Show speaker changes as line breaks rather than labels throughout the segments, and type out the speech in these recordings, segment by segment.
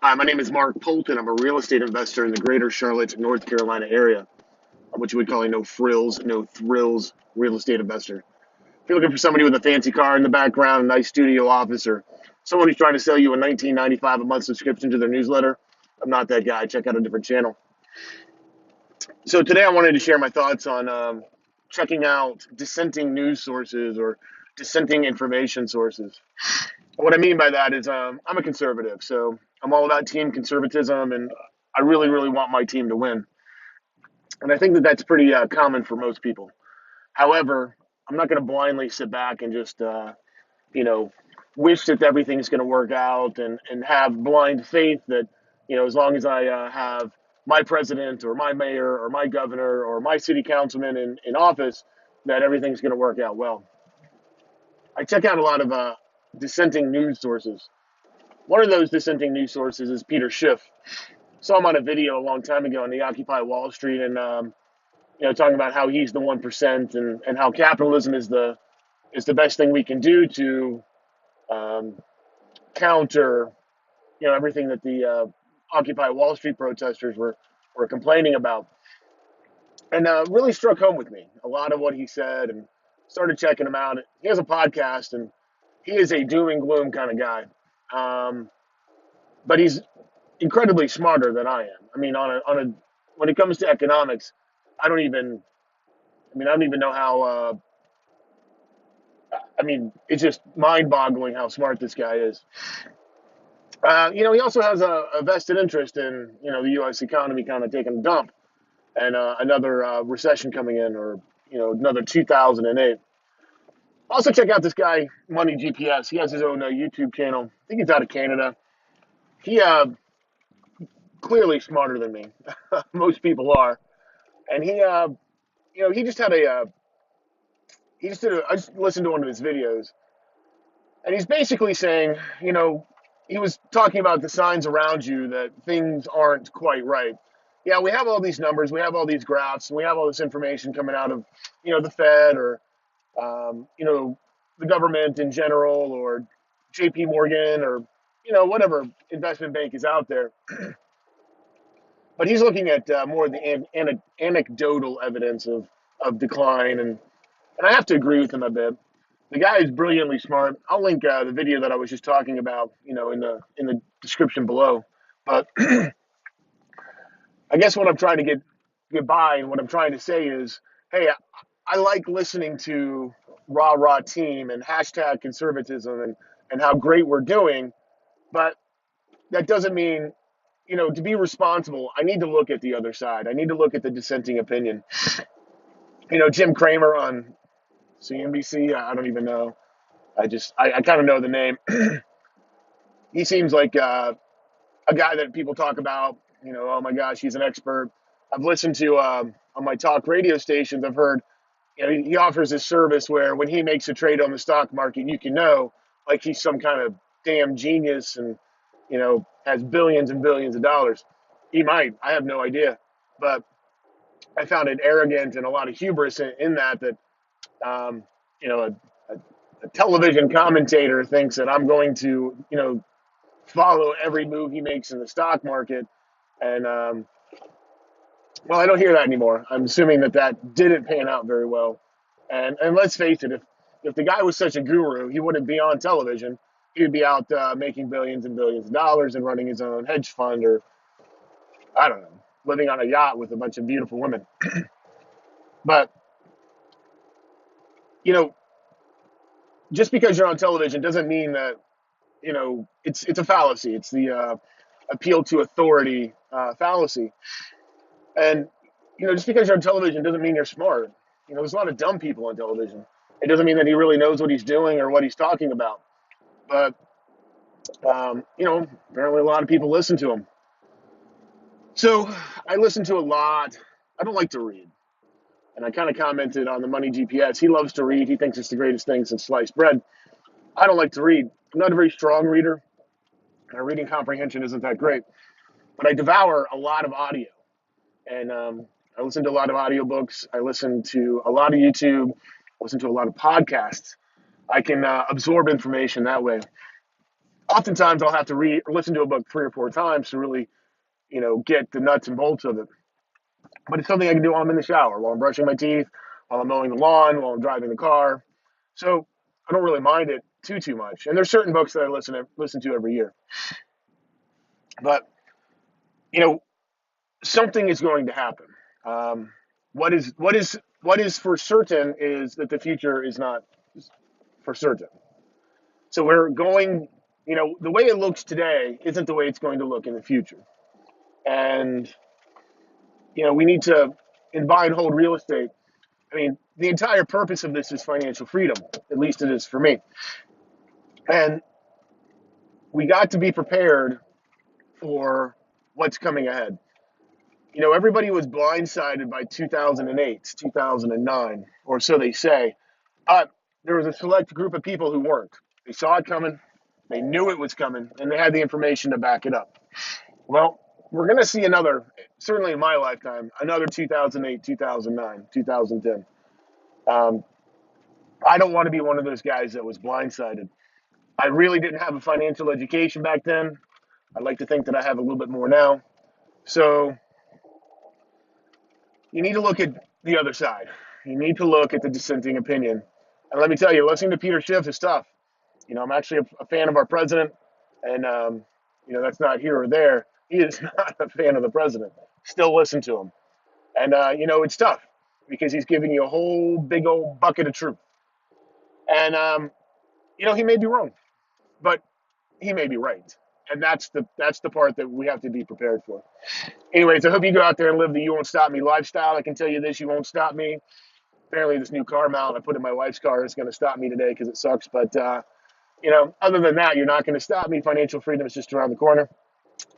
Hi, my name is Mark Polton. I'm a real estate investor in the greater Charlotte, North Carolina area. I'm what you would call a no frills, no thrills real estate investor. If you're looking for somebody with a fancy car in the background, a nice studio office, or someone who's trying to sell you a $19.95 a month subscription to their newsletter, I'm not that guy. Check out a different channel. So today I wanted to share my thoughts on checking out dissenting news sources or dissenting information sources. What I mean by that is I'm a conservative, so I'm all about team conservatism, and I really, really want my team to win. And I think that that's pretty common for most people. However, I'm not going to blindly sit back and just, you know, wish that everything's going to work out and have blind faith that, as long as I have my president or my mayor or my governor or my city councilman in office, that everything's going to work out well. I check out a lot of dissenting news sources. One of those dissenting news sources is Peter Schiff. Saw him on a video a long time ago on the Occupy Wall Street, and talking about how he's the 1% and how capitalism is the best thing we can do to um, counter everything that the Occupy Wall Street protesters were complaining about, and really struck home with me a lot of what he said, and started checking him out. He has a podcast, and he is a doom and gloom kind of guy, but he's incredibly smarter than I am. I mean, on a when it comes to economics, I don't even I don't even know how. It's just mind-boggling how smart this guy is. He also has a vested interest in the U.S. economy kind of taking a dump and another recession coming in, or another 2008. Also, check out this guy Money GPS. He has his own YouTube channel. I think he's out of Canada. He clearly smarter than me. Most people are, and he just had he just did I just listened to one of his videos, and he's basically saying, he was talking about the signs around you that things aren't quite right. Yeah, we have all these numbers, we have all these graphs, and we have all this information coming out of, the Fed, or, the government in general, or JP Morgan, or, whatever investment bank is out there. But he's looking at more of the anecdotal evidence of decline. And I have to agree with him a bit. The guy is brilliantly smart. I'll link the video that I was just talking about, in the description below. But I guess what I'm trying to get by, and what I'm trying to say is, hey, I like listening to rah rah team and hashtag conservatism and how great we're doing, but that doesn't mean, to be responsible, I need to look at the other side. I need to look at the dissenting opinion. Jim Cramer on CNBC. I don't even know. I kind of know the name. He seems like a guy that people talk about. Oh my gosh, he's an expert. I've listened to on my talk radio stations. I've heard he offers this service where when he makes a trade on the stock market, you can know like he's some kind of damn genius and has billions and billions of dollars. He might. I have no idea, but I found it arrogant and a lot of hubris in that um, a television commentator thinks that I'm going to follow every move he makes in the stock market. And well, I don't hear that anymore. I'm assuming that didn't pan out very well. And let's face it, if the guy was such a guru, he wouldn't be on television. He would be out making billions and billions of dollars and running his own hedge fund, or I don't know, living on a yacht with a bunch of beautiful women. But you know, just because you're on television doesn't mean that it's a fallacy. It's the appeal to authority fallacy. And just because you're on television doesn't mean you're smart. There's a lot of dumb people on television. It doesn't mean that he really knows what he's doing or what he's talking about. But apparently a lot of people listen to him. So I listen to a lot. I don't like to read, and I kind of commented on the Money GPS. He loves to read. He thinks it's the greatest thing since sliced bread. I don't like to read. I'm not a very strong reader. My reading comprehension isn't that great, but I devour a lot of audio. And I listen to a lot of audiobooks. I listen to a lot of YouTube. I listen to a lot of podcasts. I can absorb information that way. Oftentimes, I'll have to listen to a book 3 or 4 times to really, get the nuts and bolts of it. But it's something I can do while I'm in the shower, while I'm brushing my teeth, while I'm mowing the lawn, while I'm driving the car. So I don't really mind it too much. And there's certain books that I listen to every year. But you know, something is going to happen. Um, what is for certain is that the future is not for certain. So we're going, the way it looks today isn't the way it's going to look in the future. And we need to, in buy and hold real estate. I mean, the entire purpose of this is financial freedom. At least it is for me. And we got to be prepared for what's coming ahead. Everybody was blindsided by 2008, 2009, or so they say. But there was a select group of people who weren't. They saw it coming, they knew it was coming, and they had the information to back it up. Well, we're going to see another, certainly in my lifetime, another 2008, 2009, 2010. Um, I don't want to be one of those guys that was blindsided. I really didn't have a financial education back then. I'd like to think that I have a little bit more now. So you need to look at the other side. You need to look at the dissenting opinion. And let me tell you, listening to Peter Schiff is tough. I'm actually a fan of our president, and that's not here or there. He is not a fan of the president. Still listen to him, and it's tough because he's giving you a whole big old bucket of truth. And he may be wrong, but he may be right, and that's the part that we have to be prepared for. Anyways, I hope you go out there and live the "you won't stop me" lifestyle. I can tell you this: you won't stop me. Apparently, this new car mount I put in my wife's car is going to stop me today because it sucks. But other than that, you're not going to stop me. Financial freedom is just around the corner.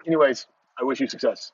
Anyways, I wish you success.